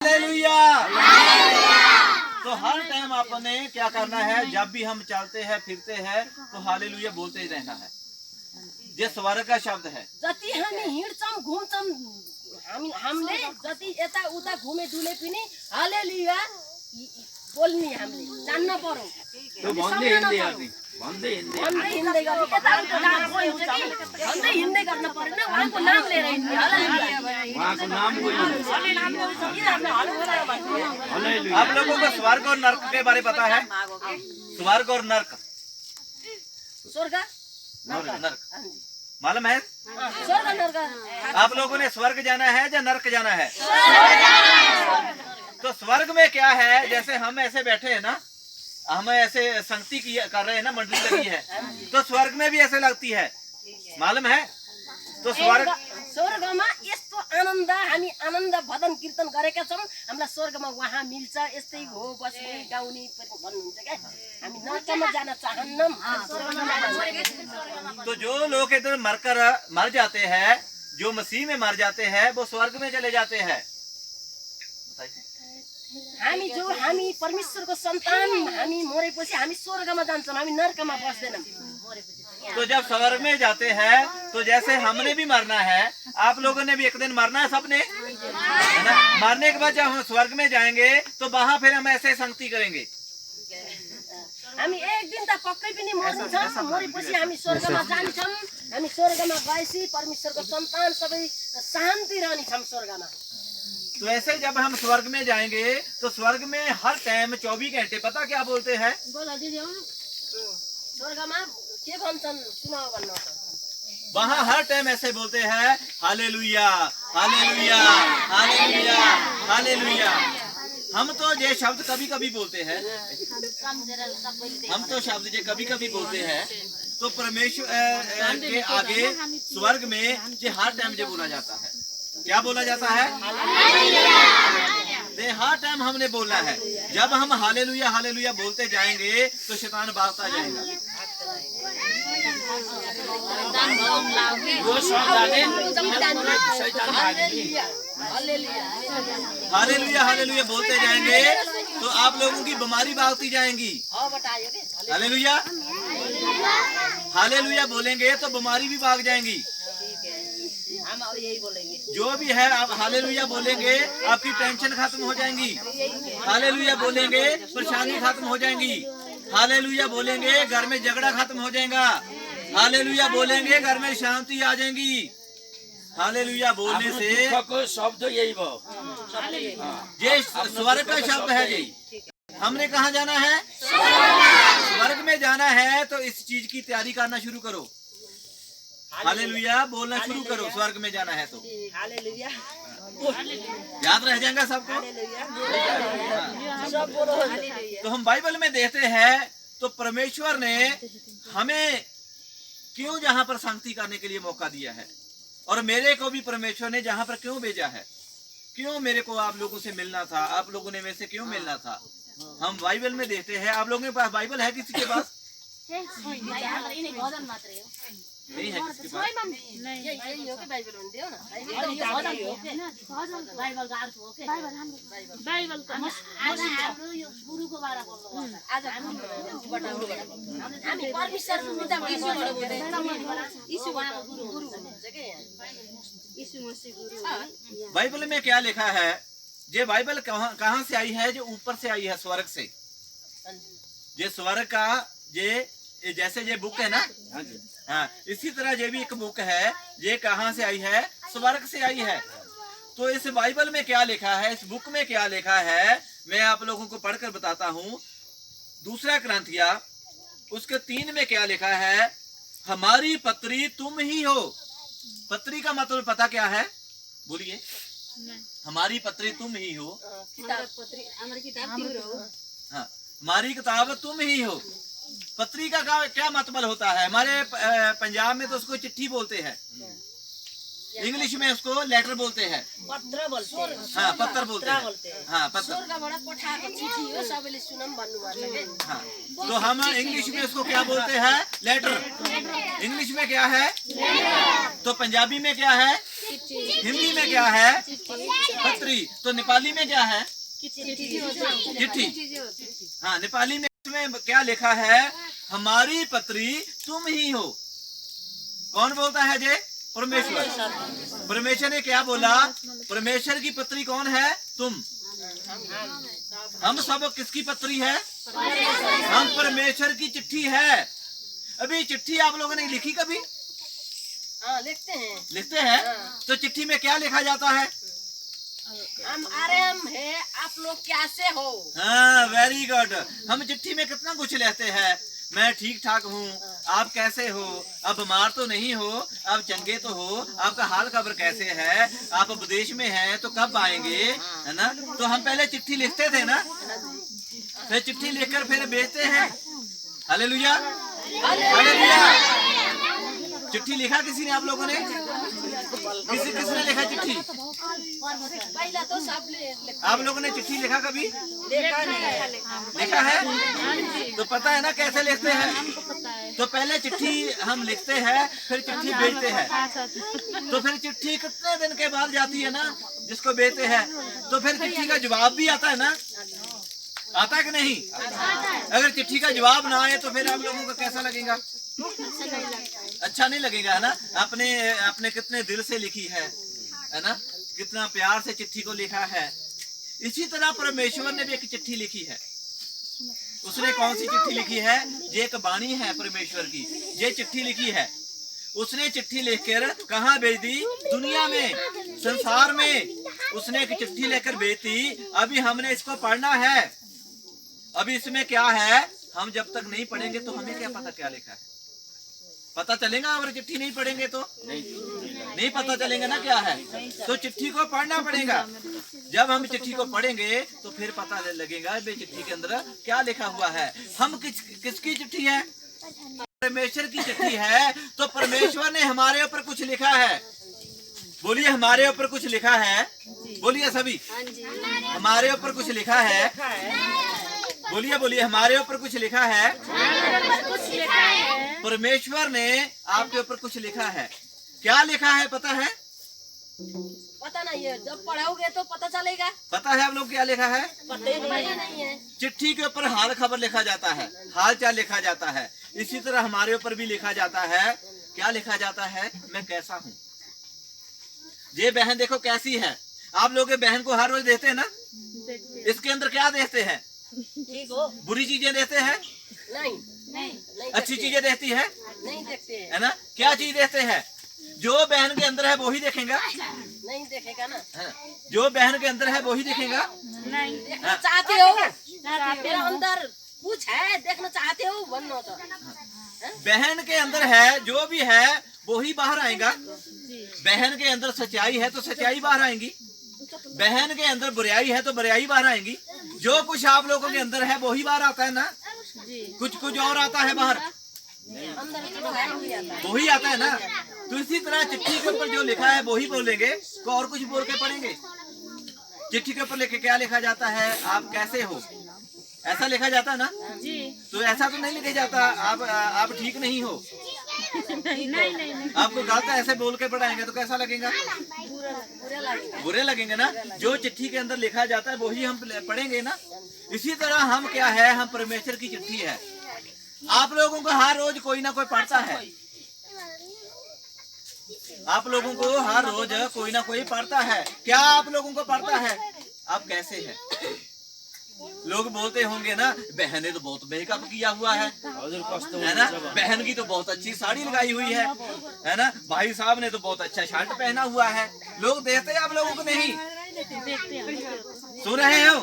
Hallelujah. तो हर time आपने क्या करना है, जब भी हम चलते हैं फिरते हैं तो हालेलुया बोलते ही रहना है। ये स्वर्ग का शब्द है। जति हामी हिँड्छौं घुम्छौं हामीले जति यता उता घुमे डुले पनि हालेलुया बोल्ने हामीले जान्न पर्यो। तो भन्दै हिँड्दै गर्ने, भन्दै हिँड्दै हिँड्दै गर्ने यता उता जान पर्यो कि भन्दै हिँड्दै गर्न पर्दैन, उहाँको नाम लिएर हिँड्ने। हालेलुया, उहाँको नाम हालेलुया। आप लोगों को स्वर्ग और नरक के बारे पता है? स्वर्ग और नरक, स्वर्ग नरक मालूम है? स्वर्ग नरक। आप लोगों ने स्वर्ग जाना है या नरक जाना है? तो स्वर्ग में क्या है, जैसे हम ऐसे बैठे हैं ना, हम ऐसे संगति कर रहे हैं ना, मंडली लगी है, तो स्वर्ग में भी ऐसे लगती है, मालूम है? तो स्वर्गमा यस्तो आनन्द, हामी आनन्द भजन कीर्तन गरेका छौं, हामीलाई स्वर्गमा वहाँ मिल्छ, यस्तै हो बस्ने गाउने भन्नुहुन्छ क्या। हामी नरकमा जान चाहन्नौं, स्वर्गमा जान। तो जो लोग इधर मर जाते हैं, जो मसीह में मर जाते हैं, वो स्वर्ग में चले जाते हैं। हामी परमेश्वरको सन्तान, हामी मरेपछि हामी स्वर्गमा जान्छौं, हामी नरकमा बस्दैनौं। तो जब स्वर्ग में जाते हैं तो जैसे हमने भी मरना है, आप लोगों ने भी एक दिन मरना है सबने, है ना? मरने के बाद जब हम स्वर्ग में जाएंगे तो वहाँ फिर हम ऐसे संगति करेंगे। हामी एक दिन त पक्कै पनि मर्छौं, मरेपछि हामी स्वर्गमा जान्छौं। हामी स्वर्गमा गएपछि परमेश्वरको सन्तान सबै शान्ति रहनेछौं स्वर्गमा। तो ऐसे जब हम स्वर्ग में जाएंगे तो स्वर्ग में हर टाइम 24 घंटे पता क्या बोलते हैं? स्वर्गमा के भन्छन् सुनाओ भन्नु त। वहाँ हर टाइम ऐसे बोलते हैं हालेलुया, हालेलुया, हालेलुया, हालेलुया। हम तो ये शब्द कभी कभी बोलते हैं, हम तो शब्द ये कभी कभी बोलते हैं, तो परमेश्वर के आगे स्वर्ग में ये हर टाइम ये बोला जाता है। क्या बोला जाता है? हर टाइम हमने बोलना है। जब हम हालेलुया हालेलुया बोलते जाएंगे तो शैतान भागता जाएगा। हालेलुया हालेलुया बोलते जाएंगे तो आप लोगों की बीमारी भागती जाएंगी। हालेलुया हालेलुया बोलेंगे तो बीमारी भी भाग जाएंगी। हम और यही बोलेंगे, जो भी है आप हालेलुया बोलेंगे, आपकी टेंशन खत्म हो जाएंगी। हालेलुया बोलेंगे परेशानी खत्म हो जाएंगी। हालेलुया बोलेंगे घर में झगड़ा खत्म हो जाएगा। हालेलुया बोलेंगे घर में शांति आ जाएगी। हालेलुया बोलने से शब्द यही ये स्वर्ग का शब्द है। यही हमने कहाँ जाना है? स्वर्ग में जाना है। तो इस चीज की तैयारी करना शुरू करो। हालेलुया बोलना शुरू करो। स्वर्ग में जाना है तो हालेलुया याद रह जाएगा सबको। तो हम बाइबल में देखते हैं तो परमेश्वर ने हमें क्यों जहाँ पर संगति करने के लिए मौका दिया है, और मेरे को भी परमेश्वर ने जहाँ पर क्यों भेजा है, क्यों मेरे को आप लोगों से मिलना था, आप लोगों ने मेरे से क्यों मिलना था, हम बाइबल में देखते हैं। आप लोगों के पास बाइबल है? किसी के पास नहीं है? किसके पास? यही हो कि बाइबल हुन्थ्यो न। हामी परमेश्वरको मुद्दामा यीशुबाट बोल्दैछौँ। यीशु उहाँको गुरु हुनुहुन्छ के। यीशु मसीह गुरु। बाइबल में क्या लिखा है? ये बाइबल कहाँ से आई है? जो ऊपर से आई है, स्वर्ग से। ये स्वर्ग का ये जैसे ये बुक है ना, हाँ, इसी तरह ये भी एक बुक है। ये कहाँ से आई है? स्वर्ग से आई है। तो इस बाइबल में क्या लिखा है, इस बुक में क्या लिखा है, मैं आप लोगों को पढ़कर बताता हूँ। दूसरा क्रंथिया उसके 3 में क्या लिखा है? हमारी पत्री तुम ही हो। पत्री का मतलब पता क्या है? बोलिए। हमारी पत्री तुम ही हो। हमारी किताब हाँ, हमारी किताब तुम ही हो। पत्री का क्या मतलब होता है? हमारे पंजाब में तो उसको चिट्ठी बोलते हैं। इंग्लिश में उसको लेटर बोलते हैं। पत्र बोलते हैं। हाँ, पत्र बोलते हैं। हाँ, पत्र। स्वर्गबाट पठाएको चिठी हो, सबैले सुनम भन्नुभएको के। हाँ, तो हम इंग्लिश में उसको क्या बोलते हैं? लेटर। इंग्लिश में क्या है? तो पंजाबी में क्या है? हिंदी में क्या है? पत्री। तो नेपाली में क्या है? चिट्ठी। हाँ, नेपाली में इसमें क्या लिखा है? हमारी पत्री तुम ही हो। कौन बोलता है जे? परमेश्वर। परमेश्वर ने क्या बोला? परमेश्वर की पत्री कौन है? तुम। हम सब किसकी पत्री है? हम परमेश्वर की चिट्ठी है। अभी चिट्ठी आप लोगों ने लिखी कभी? हाँ, लिखते हैं। लिखते हैं। तो चिट्ठी में क्या लिखा जाता है? हम आराम है, आप लोग कैसे हो? हाँ, वेरी गुड। हम चिट्ठी में कितना कुछ लेते हैं। मैं ठीक ठाक हूँ, आप कैसे हो? अब बीमार तो नहीं हो? आप चंगे तो हो? आपका हाल खबर कैसे है? आप विदेश में हैं तो कब आएंगे? है ना? तो हम पहले चिट्ठी लिखते थे ना, फिर चिट्ठी लिखकर फिर भेजते हैं। Hallelujah, hallelujah. चिट्ठी लिखा किसी ने? आप लोगों ने? किसने लिखा चिट्ठी? पहला तो सबले आप लोगों ने चिट्ठी लिखा कभी? लिखा है? तो पता है ना कैसे लिखते हैं? तो पहले चिट्ठी हम लिखते हैं, फिर चिट्ठी भेजते हैं। तो फिर चिट्ठी कितने दिन के बाद जाती है ना, जिसको भेजते हैं, तो फिर चिट्ठी का जवाब भी आता है ना? आता है कि नहीं? अगर चिट्ठी का जवाब ना आए तो फिर आप लोगों को कैसा लगेगा? अच्छा नहीं लगेगा, है ना? आपने कितने दिल से लिखी है ना? कितना प्यार से चिट्ठी को लिखा है। इसी तरह परमेश्वर ने भी एक चिट्ठी लिखी है। उसने कौन सी चिट्ठी लिखी है? ये एक बाणी है परमेश्वर की, ये चिट्ठी लिखी है। उसने चिट्ठी लिखकर कहाँ भेज दी? दुनिया में, संसार में। उसने एक चिट्ठी लेकर भेज दी। अभी हमने इसको पढ़ना है। अभी इसमें क्या है? हम जब तक नहीं पढ़ेंगे तो हमें क्या पता क्या लिखा है? पता चलेगा अगर चिट्ठी नहीं पढ़ेंगे तो? नहीं पता चलेगा ना क्या है। तो चिट्ठी को पढ़ना पड़ेगा। जब हम चिट्ठी को पढ़ेंगे तो फिर पता लगेगा वे चिट्ठी के अंदर क्या लिखा हुआ है। हम किसकी चिट्ठी है? परमेश्वर की चिट्ठी है। तो परमेश्वर ने हमारे ऊपर कुछ लिखा है। बोलिए, हमारे ऊपर कुछ लिखा है। बोलिए सभी, हमारे ऊपर कुछ लिखा है। बोलिए बोलिए, हमारे ऊपर कुछ लिखा है। परमेश्वर ने आपके ऊपर कुछ लिखा है। क्या लिखा है पता है? पता नहीं है, जब पढ़ोगे तो पता चलेगा। पता है आप लोग क्या लिखा है? पता नहीं है। चिट्ठी के ऊपर हाल खबर लिखा जाता है, हाल चाल लिखा जाता है। इसी तरह हमारे ऊपर भी लिखा जाता है। क्या लिखा जाता है? मैं कैसा हूँ। ये बहन देखो कैसी है। आप लोग बहन को हर रोज देते हैं ना? इसके अंदर क्या देते हैं? ठीक हो? बुरी चीजें देते हैं? नहीं। अच्छी चीजें देती है? नहीं देखते हैं। है ना? क्या चीज देते हैं? जो बहन के अंदर है वो ही देखेगा। नहीं देखेगा ना। जो बहन के अंदर है वो ही देखेगा। नहीं देखना चाहते हो? मेरा अंदर कुछ है, देखना चाहते हो? बनना तो बहन के अंदर है, जो भी है वो ही बाहर आएगा। बहन के अंदर सच्चाई है तो सच्चाई बाहर आएंगी। बहन के अंदर बुराई है तो बुराई बाहर आएंगी। जो कुछ आप लोगों के अंदर है वो ही बाहर आता है ना। कुछ और आता है बाहर, वो ही आता है ना। तो इसी तरह चिट्ठी के ऊपर जो लिखा है वो ही बोलेंगे, तो और कुछ बोल के पढ़ेंगे। चिट्ठी के ऊपर लिखे क्या लिखा जाता है? आप कैसे हो, ऐसा लिखा जाता है ना जी। तो ऐसा तो नहीं लिखा जाता आप ठीक नहीं हो। नहीं। आपको गलत ऐसे बोल के पढ़ाएंगे तो कैसा लगेगा? बुरे लगेंगे ना। जो चिट्ठी के अंदर लिखा जाता है वही हम पढ़ेंगे ना। इसी तरह हम क्या है? हम परमेश्वर की चिट्ठी है। आप लोगों को हर रोज कोई ना कोई पढ़ता है। आप लोगों को हर रोज कोई ना कोई पढ़ता है। क्या आप लोगों को पढ़ता है? आप कैसे हैं? लोग बोलते होंगे ना, बहन ने तो बहुत मेकअप किया हुआ है ना? बहन की तो बहुत अच्छी साड़ी लगाई हुई है ना? भाई साहब ने तो बहुत अच्छा शर्ट पहना हुआ है। लोग देखते हैं आप लोगों को नहीं? सुन रहे हो?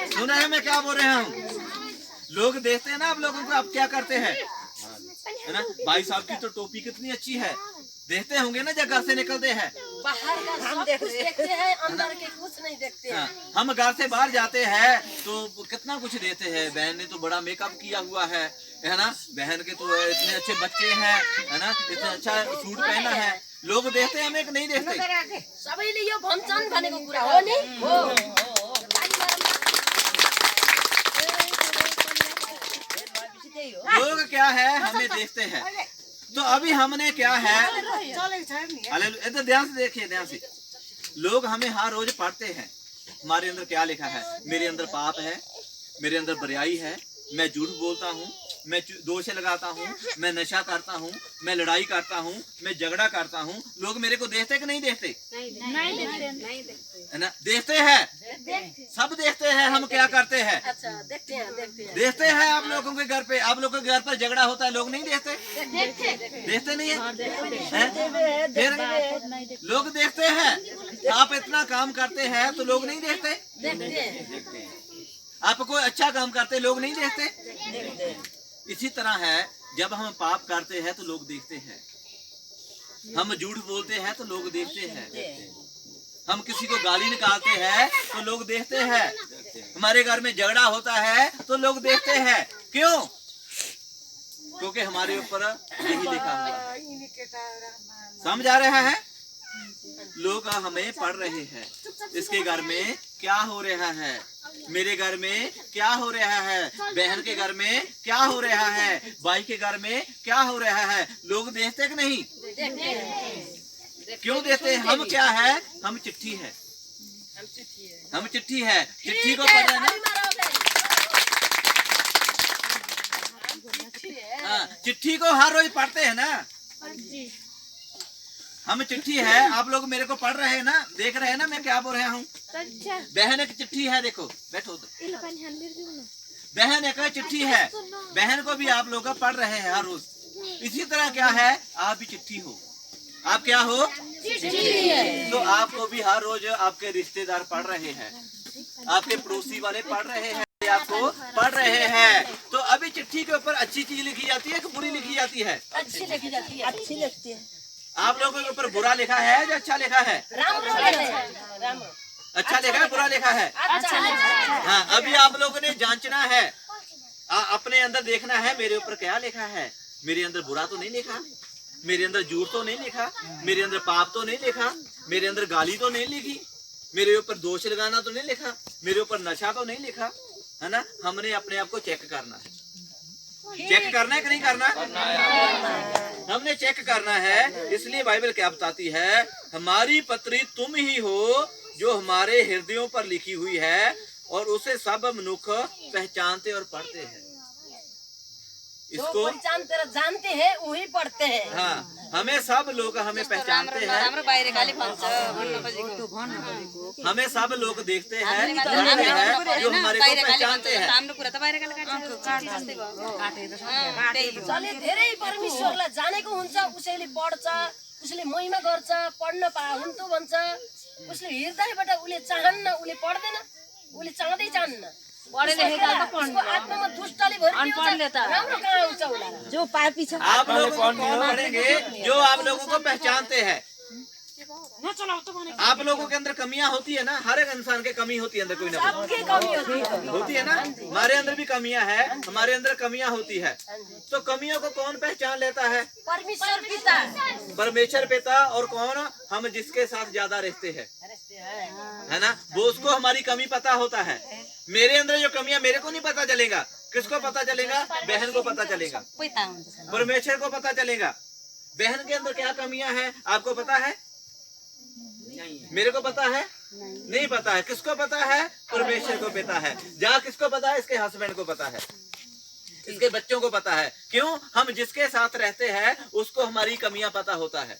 सुन रहे हैं मैं क्या बोल रहा हूँ? लोग देखते हैं ना आप लोगों को, आप क्या करते हैं, है ना? भाई साहब की तो टोपी कितनी अच्छी है। देखते होंगे ना जब घर से निकलते हैं। बाहर का हम देखते हैं, अंदर के कुछ नहीं देखते हैं। हम घर से बाहर जाते हैं तो कितना कुछ देते हैं। बहन ने तो बड़ा मेकअप किया हुआ है ना? बहन के तो इतने अच्छे बच्चे हैं, है ना? इतना अच्छा सूट पहना है। लोग देखते हैं हमें कि नहीं देखते? सबैले यो भन्छन् भनेको कुरा हो नि? हो। लोग क्या है हमें देखते हैं। तो अभी हमने क्या है, इधर ध्यान से देखिए, ध्यान से। लोग हमें हर रोज पढ़ते हैं, हमारे अंदर क्या लिखा है। मेरे अंदर पाप है, मेरे अंदर बुराई है, मैं झूठ बोलता हूँ, मैं दोष लगाता हूँ, मैं नशा करता हूँ, मैं लड़ाई करता हूँ, मैं झगड़ा करता हूँ। लोग मेरे को देखते कि नहीं देखते? है ना, देखते हैं, सब देखते हैं हम क्या करते हैं। अच्छा, देखते हैं आप लोगों के घर पे, आप लोगों के घर पर झगड़ा होता है, लोग नहीं देखते? देखते नहीं है? फिर लोग देखते हैं। आप इतना काम करते हैं तो लोग नहीं देखते? आप कोई अच्छा काम करते लोग नहीं देखते? इसी तरह है, जब हम पाप करते हैं तो लोग देखते हैं, हम झूठ बोलते हैं तो लोग देखते हैं, हम किसी को गाली निकालते हैं तो लोग देखते हैं, हमारे घर में झगड़ा होता है तो लोग देखते हैं। क्यों? क्योंकि हमारे ऊपर यही लिखा हुआ है। समझ आ रहा है? लोग हमें पढ़ रहे हैं, इसके घर में क्या हो रहा है, मेरे घर में क्या हो रहा है, बहन के घर में क्या हो रहा है, भाई के घर में क्या हो रहा है। लोग देखते कि नहीं? क्यों देखते हैं? हम क्या है, हम चिट्ठी है, हम चिट्ठी है, चिट्ठी को पढ़ रहे हैं ना। हाँ, चिट्ठी को हर रोज पढ़ते हैं ना। हम चिट्ठी है, आप लोग मेरे को पढ़ रहे हैं ना, देख रहे हैं ना मैं क्या बोल रहा हूँ। बहन एक चिट्ठी है, देखो बैठो तो। बहन एक चिट्ठी है, बहन को भी आप लोग पढ़ रहे हैं हर रोज। इसी तरह क्या है, आप भी चिट्ठी हो। आप क्या हो? चिट्ठी। तो आपको भी हर रोज आपके रिश्तेदार पढ़ रहे हैं, आपके पड़ोसी वाले पढ़ रहे हैं, आपको पढ़ रहे हैं। तो अभी चिट्ठी के ऊपर अच्छी चीज लिखी जाती है कि बुरी लिखी जाती है? अच्छी लिखी जाती है। अच्छी लिखती है। आप लोगों के ऊपर बुरा लिखा है या अच्छा लिखा है? अच्छा लिखा है, बुरा लिखा है? हाँ, अभी आप लोगों ने जांचना है, अपने अंदर देखना है, मेरे ऊपर क्या लिखा है। मेरे अंदर बुरा तो नहीं लिखा, मेरे अंदर झूठ तो नहीं लिखा, मेरे अंदर पाप तो नहीं लिखा, मेरे अंदर गाली तो नहीं लिखी, मेरे ऊपर दोष लगाना तो नहीं लिखा, मेरे ऊपर नशा तो नहीं लिखा, है ना। हमने अपने आप को चेक करना है। चेक करना है कि नहीं करना? हमने चेक करना है। इसलिए बाइबल क्या बताती है, हमारी पत्री तुम ही हो जो हमारे हृदयों पर लिखी हुई है, और उसे सब मनुष्य पहचानते और पढ़ते हैं। इसको पहचानते और जानते हैं, वही पढ़ते हैं। हाँ, हमें सब लोग हमें पहचानते हैं, हमें सब लोग देखते हैं, जो हमारे को पहचानते हैं। जसले धेरै परमेश्वरलाई जानेको हुन्छ उसैले पढ्छ, उसले महिमा गर्छ, पढ्न हुन्थ्यो भन्छ। उसले हृदयबाट उसले चाहन्न, उसले पढ्दैन, उसले चाहँदै चाहन्न। आत्मामा दुष्टले भरिदिन्छ, राम्रो कहाँ आउँछ होला। जो पापी छ, आप लोग कौन पढ़ेंगे? जो आप लोगों को पहचानते हैं। आप लोगों के अंदर कमियां होती है ना, हर एक इंसान के कमी होती है अंदर, कोई ना कोई होती है ना। हमारे अंदर भी कमियां है, हमारे अंदर कमियां होती है। तो कमियों को कौन पहचान लेता है? परमेश्वर पिता। परमेश्वर पिता। और कौन? हम जिसके साथ ज्यादा रहते हैं, है ना, वो उसको हमारी कमी पता होता है। मेरे अंदर जो कमियां मेरे को नहीं पता चलेगा, किसको पता चलेगा? बहन को पता चलेगा, परमेश्वर को पता चलेगा। बहन के अंदर क्या कमियां हैं आपको पता है? मेरे को पता है? नहीं पता है। किसको पता है? परमेश्वर को पता है। जहाँ किसको पता है? इसके हस्बैंड को पता है, इसके बच्चों को पता है। क्यों? हम जिसके साथ रहते हैं उसको हमारी कमियां पता होता है।